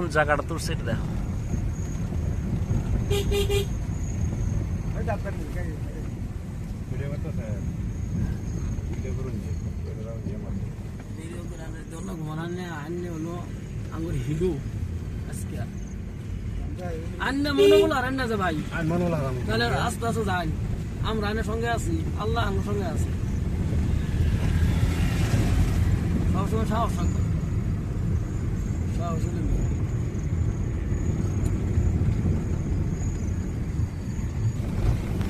কোন জায়গাটা তোর সেটা দেখো। আঙ্গুর হিডু আজকে আন্না মনে বলো আর আন্না যে ভাই তাহলে আস্তে আস্তে যাই আমরা আইনের সঙ্গে আছি আল্লাহ আমার সঙ্গে আছে সবসময় সাহস থাকবে সাহস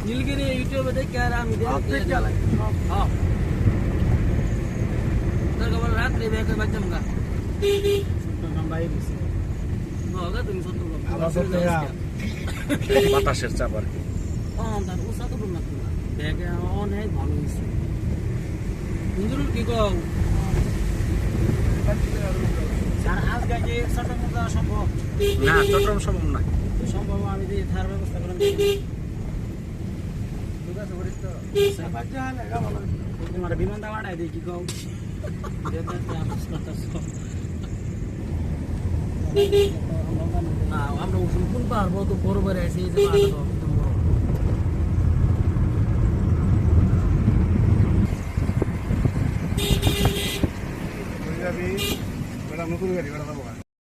নীলগিরি ইউটিউবে দেখে আর আমি রাত্রে বেঁকে বাচ্চাম গা বাতাসের চাপ আর কি। অনেক ভালো হয়েছে কি কও সম্ভব না চট্টগ্রাম সম্ভব না, সম্ভব আমি থার ব্যবস্থা করলাম তোমার বিমান দাওয়াটাই দিই কি কও না আমরা ওষুধ কোন পারবো তো বড় বড় আছে এই যে